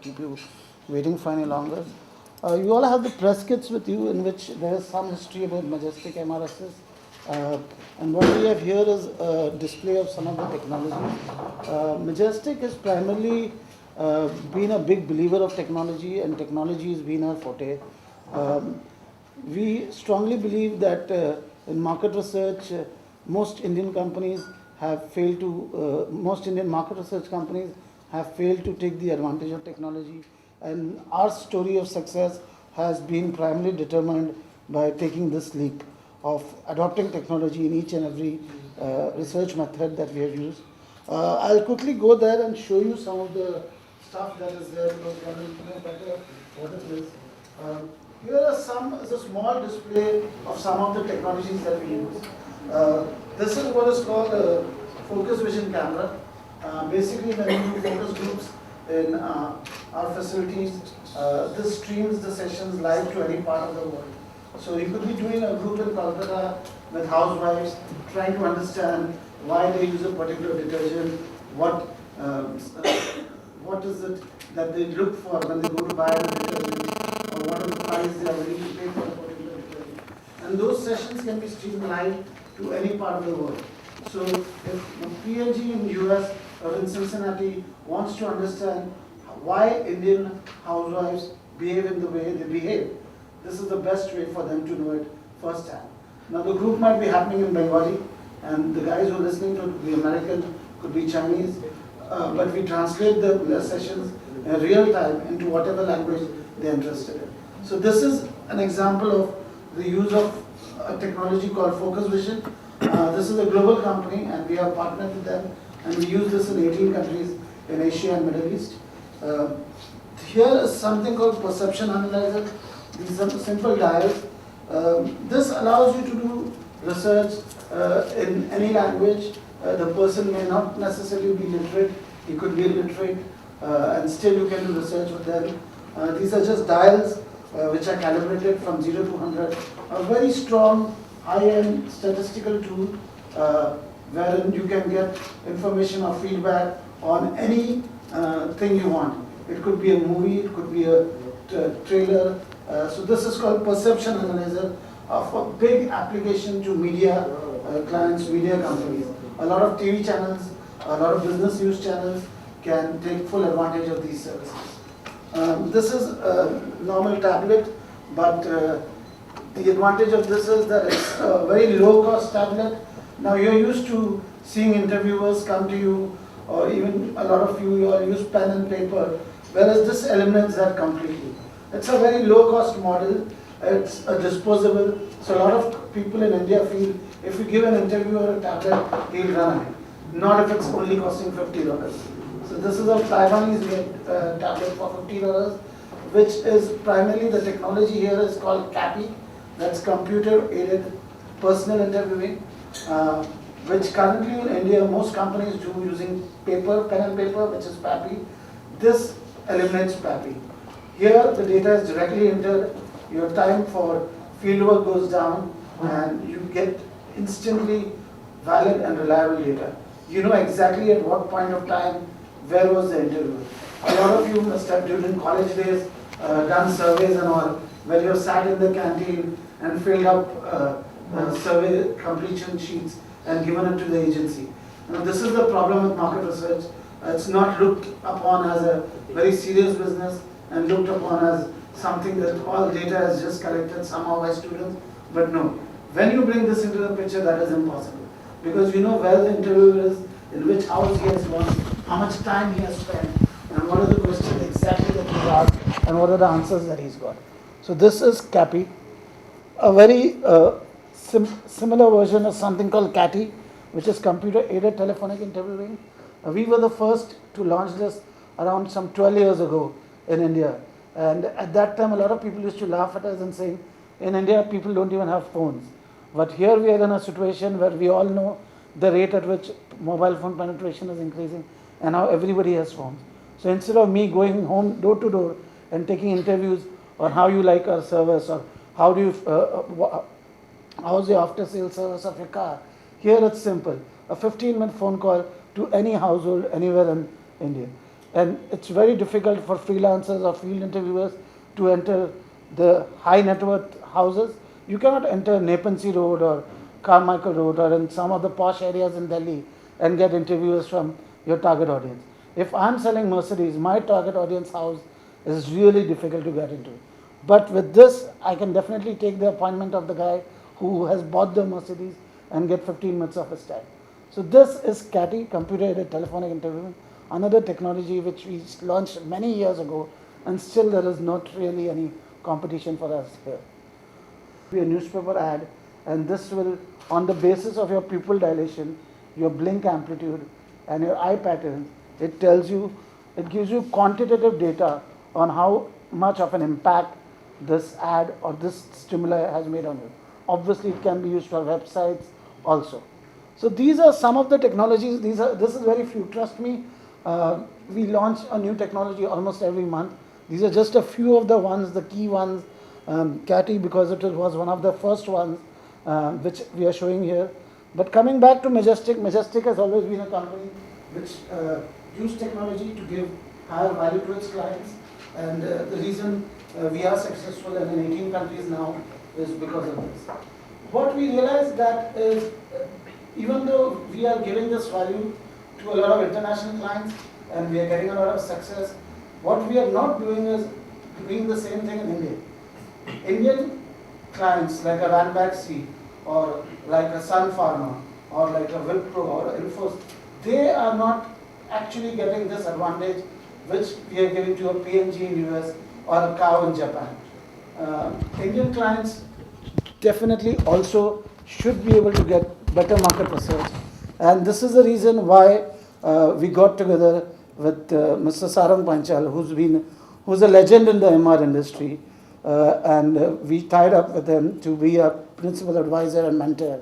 keep you waiting for any longer. You all have the press kits with you in which there is some history about Majestic MRSS. And what we have here is a display of some of the technology. Majestic has primarily been a big believer of technology, and technology has been our forte. We strongly believe that in market research, most Indian companies have failed to, most Indian market research companies have failed to take the advantage of technology. And our story of success has been primarily determined by taking this leap of adopting technology in each and every research method that we have used. I'll quickly go there and show you some of the stuff that is there because one will know better what it is. Here is a small display of some of the technologies that we use. This is what is called a focus vision camera. Basically, when we do focus groups in our facilities, this streams the sessions live to any part of the world. So you could be doing a group in Kolkata with housewives, trying to understand why they use a particular detergent, what is it that they look for when they go to buy a detergent, or what is the price they are willing to pay for a particular detergent. And those sessions can be streamed live to any part of the world. So if a PLG in US or in Cincinnati wants to understand why Indian housewives behave in the way they behave, this is the best way for them to know it firsthand. Now the group might be happening in Bengali, and the guys who are listening to the American could be Chinese, but we translate the sessions in real time into whatever language they're interested in. So this is an example of the use of a technology called Focus Vision. This is a global company, and we have partnered with them, and we use this in 18 countries in Asia and Middle East. Here is something called Perception Analyzer. These are simple dials. This allows you to do research in any language. The person may not necessarily be literate, he could be illiterate, and still you can do research with them. These are just dials which are calibrated from 0 to 100. A very strong, high-end statistical tool wherein you can get information or feedback on any thing you want. It could be a movie, it could be a trailer. So this is called Perception Analyzer of a big application to media clients, media companies. A lot of TV channels, a lot of business news channels can take full advantage of these services. This is a normal tablet, but the advantage of this is that it's a very low cost tablet. Now you're used to seeing interviewers come to you, or even a lot of you all use pen and paper, whereas this eliminates that completely. It's a very low cost model, it's a disposable, so a lot of people in India feel if you give an interviewer a tablet, he'll run ahead. Not if it's only costing $50. So this is a Taiwanese made tablet for $50, which is primarily the technology here is called CAPI, that's computer aided personal interviewing, which currently in India most companies do using paper, pen and paper, which is PAPI. This eliminates PAPI. Here the data is directly entered, your time for fieldwork goes down, and you get instantly valid and reliable data. You know exactly at what point of time, where was the interview. A lot of you must have during college days done surveys and all, where you sat in the canteen and filled up survey completion sheets and given it to the agency. Now this is the problem with market research. It's not looked upon as a very serious business and looked upon as something that all data is just collected somehow by students, but no. When you bring this into the picture, that is impossible, because you know where the interviewer is, in which hours he has gone, how much time he has spent, and what are the questions exactly that he's asked, and what are the answers that he's got. So this is CAPI. A very similar version is something called CATI, which is computer aided telephonic interviewing. We were the first to launch this around some 12 years ago in India. And at that time, a lot of people used to laugh at us and say, in India, people don't even have phones. But here we are in a situation where we all know the rate at which mobile phone penetration is increasing, and now everybody has phones. So instead of me going home door to door and taking interviews on how you like our service, or how do you, how's the after sales service of your car, here it's simple. A 15-minute phone call to any household anywhere in India. and it's very difficult for freelancers or field interviewers to enter the high net worth houses. You cannot enter Nepansi Road or Carmichael Road or in some of the posh areas in Delhi and get interviewers from your target audience. If I'm selling Mercedes, my target audience house is really difficult to get into. But with this, I can definitely take the appointment of the guy who has bought the Mercedes and get 15 minutes of his time. So this is CATI, computer aided telephonic interviewing, another technology which we launched many years ago, and still there is not really any competition for us here. Be a newspaper ad, and this will, on the basis of your pupil dilation, your blink amplitude, and your eye pattern, it tells you, it gives you quantitative data on how much of an impact this ad or this stimuli has made on you. Obviously, it can be used for websites also. So these are some of the technologies. This is very few. Trust me, we launch a new technology almost every month. These are just a few of the ones, the key ones. CATI, because it was one of the first ones which we are showing here. But coming back to Majestic, Majestic has always been a company which used technology to give higher value to its clients. And the reason we are successful and in 18 countries now is because of this. What we realized that is, even though we are giving this value to a lot of international clients and we are getting a lot of success, what we are not doing is doing the same thing in India. Indian clients like a Ranbaxy or like a Sun Pharma or like a Wipro or Infosys, they are not actually getting this advantage which we are giving to a P&G in US or a Cow in Japan. Indian clients definitely also should be able to get better market research, and this is the reason why we got together with Mr. Sarang Panchal, who's a legend in the MR industry, and we tied up with him to be a principal advisor and mentor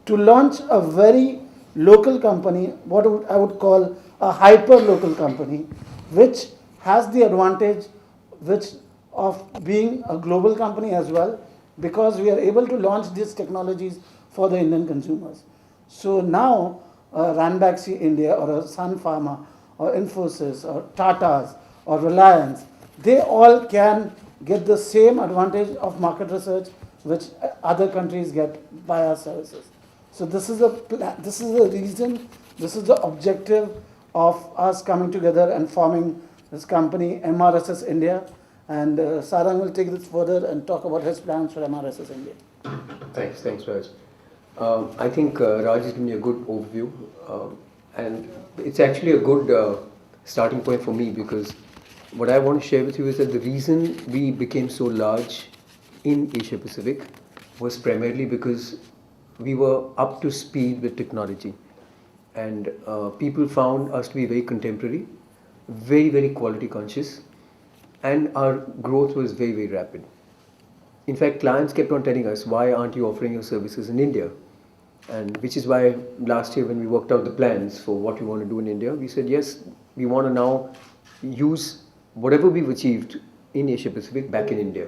to launch a very local company, what I would call a hyper local company, which has the advantage of being a global company as well, because we are able to launch these technologies for the Indian consumers. So now Ranbaxy India or a Sun Pharma or Infosys or Tata's or Reliance, they all can get the same advantage of market research which other countries get by our services. So this is the reason, this is the objective of us coming together and forming this company, MRSS India. And Sarang will take this further and talk about his plans for MRSS India. Thanks, Raj. I think Raj has given me a good overview, and it's actually a good starting point for me, because what I want to share with you is that the reason we became so large in Asia Pacific was primarily because we were up to speed with technology, and people found us to be very contemporary, very, very quality conscious, and our growth was very, very rapid. In fact, clients kept on telling us, why aren't you offering your services in India? And which is why last year when we worked out the plans for what we want to do in India, we said, yes, we want to now use whatever we've achieved in Asia Pacific back in India.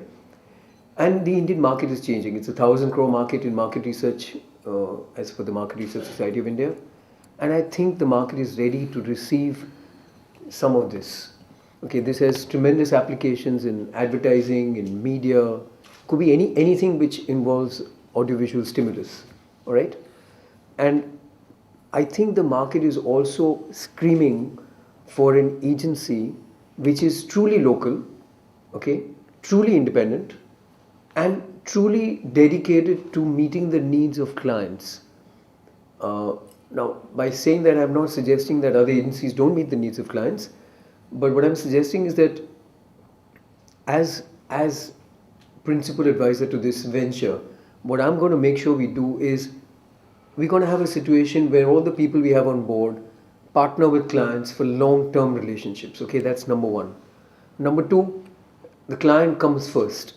And the Indian market is changing. It's a 1,000 crore market in market research, as per the Market Research Society of India. And I think the market is ready to receive some of this. Okay, this has tremendous applications in advertising, in media, could be anything which involves audiovisual stimulus, all right? And I think the market is also screaming for an agency which is truly local, okay, truly independent, and truly dedicated to meeting the needs of clients. Now, by saying that, I'm not suggesting that other agencies don't meet the needs of clients, but what I'm suggesting is that as principal advisor to this venture, what I'm going to make sure we do is we're going to have a situation where all the people we have on board partner with clients for long-term relationships. Okay, that's number one. Number two, the client comes first.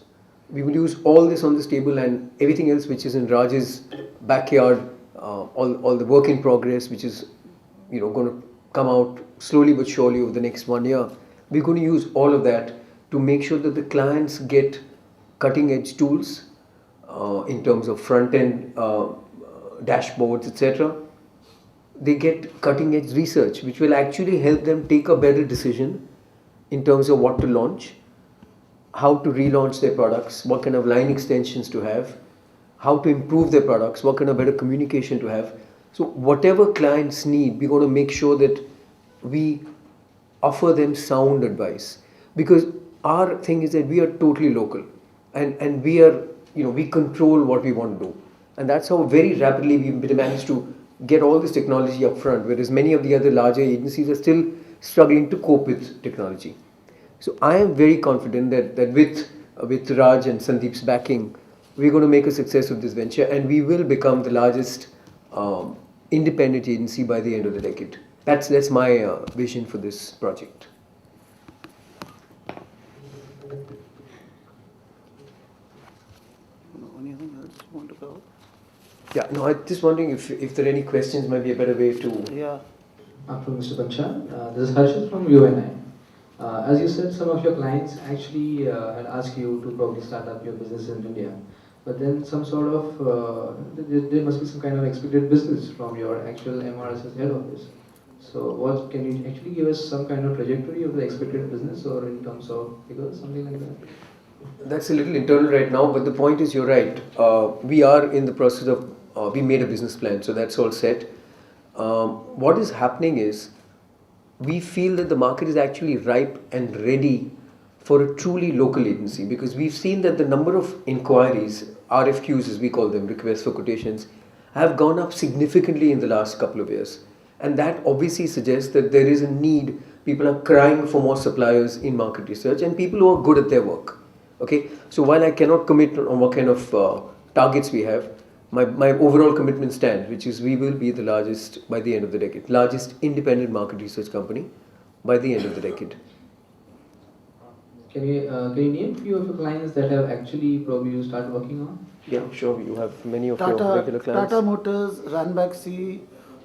We will use all this on this table and everything else which is in Raj's backyard, all the work in progress, which is going to come out slowly but surely over the next 1 year. We're going to use all of that to make sure that the clients get cutting-edge tools in terms of front-end dashboards, etc. they get cutting edge research which will actually help them take a better decision in terms of what to launch, how to relaunch their products, what kind of line extensions to have, how to improve their products, what kind of better communication to have. So whatever clients need, we're going to make sure that we offer them sound advice, because our thing is that we are totally local, and we are, we control what we want to do, and that's how very rapidly we managed to get all this technology up front, whereas many of the other larger agencies are still struggling to cope with technology. So I am very confident that with Raj and Sandeep's backing, we're going to make a success of this venture, and we will become the largest independent agency by the end of the decade. That's my vision for this project. Anything else you want to go? Yeah, no, I'm just wondering if there are any questions, might be a better way to... Yeah. From Mr. Panchal. This is Harshit from UNI. As you said, some of your clients actually had asked you to probably start up your business in India. But then some sort of, there must be some kind of expected business from your actual MRSS head office. So what, can you actually give us some kind of trajectory of the expected business, or in terms of figures, something like that? That's a little internal right now, but the point is, you're right. We are in the process of, we made a business plan, so that's all set. What is happening is, we feel that the market is actually ripe and ready for a truly local agency, because we've seen that the number of inquiries, RFQs as we call them, requests for quotations, have gone up significantly in the last couple of years. And that obviously suggests that there is a need. People are crying for more suppliers in market research, and people who are good at their work. Okay, so while I cannot commit on what kind of targets we have, my overall commitment stands, which is we will be the largest by the end of the decade, largest independent market research company by the end of the decade. Can you name a few of your clients that have actually probably you start working on? Yeah, sure. You have many of your regular clients. Tata Motors, Ranbaxy,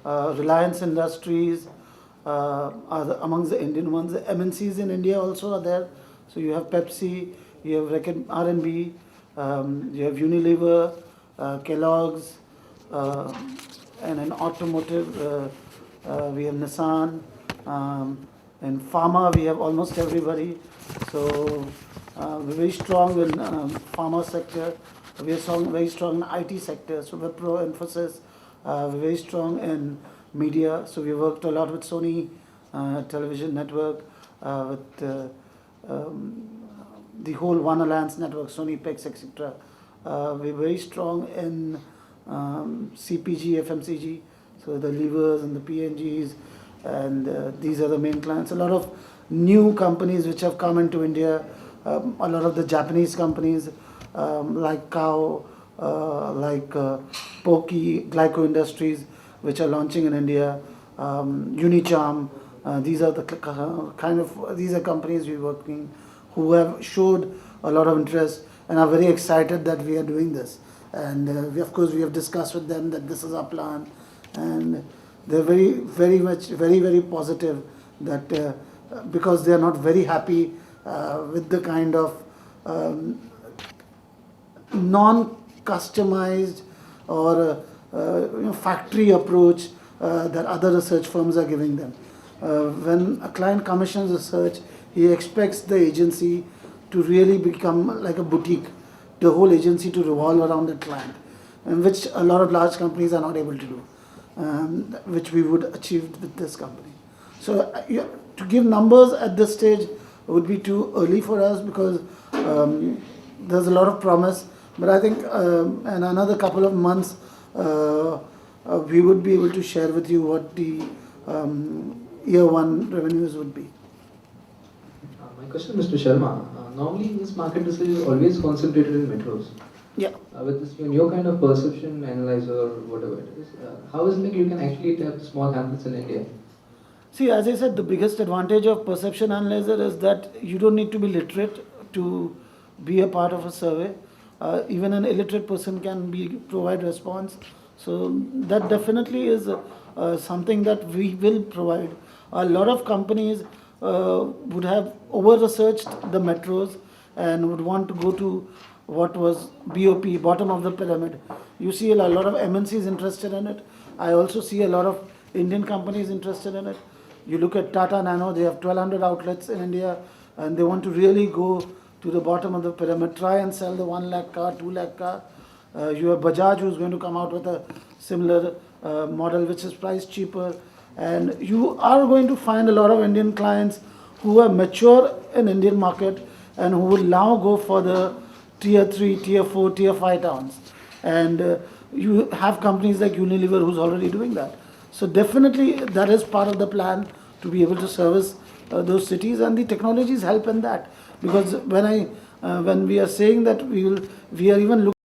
Reliance Industries are amongst the Indian ones. The MNCs in India also are there. So you have Pepsi, you have R&B, you have Unilever, Kellogg's, and in automotive we have Nissan. In pharma we have almost everybody. So we're very strong in pharma sector. We are very strong in IT sector. So we're pro emphasis. We're very strong in media. So we worked a lot with Sony television network, with the whole One Alliance network, Sony, Pex, etc. We're very strong in CPG, FMCG. So the levers and the PNGs, and these are the main clients. A lot of new companies which have come into India, a lot of the Japanese companies like Kao, like Poki, Glyco Industries, which are launching in India, Unicharm. These are the these are companies we're working who have showed a lot of interest and are very excited that we are doing this. And of course we have discussed with them that this is our plan, and they're very positive that because they are not very happy with the kind of non-customized or factory approach that other research firms are giving them. When a client commissions research, he expects the agency to really become like a boutique, the whole agency to revolve around the client, and which a lot of large companies are not able to do, which we would achieve with this company. So to give numbers at this stage would be too early for us, because there's a lot of promise, but I think in another couple of months we would be able to share with you what the year one revenues would be. My question, Mr. Sharma. Normally, this market research is always concentrated in metros. Yeah. With this new kind of perception analyzer or whatever it is, how is it you can actually tap small hamlets in India? See, as I said, the biggest advantage of perception analyzer is that you don't need to be literate to be a part of a survey. Even an illiterate person can provide response. So that definitely is something that we will provide. A lot of companies would have over-researched the metros and would want to go to what was BOP, bottom of the pyramid. You see a lot of MNCs interested in it. I also see a lot of Indian companies interested in it. You look at Tata Nano, they have 1,200 outlets in India, and they want to really go to the bottom of the pyramid, try and sell the 1 lakh car, 2 lakh car. You have Bajaj, who's going to come out with a similar model which is priced cheaper. And you are going to find a lot of Indian clients who are mature in Indian market and who will now go for the tier 3, tier 4, tier 5 towns. And you have companies like Unilever who's already doing that. So definitely that is part of the plan to be able to service those cities, and the technologies help in that. Because when we are saying that we are even looking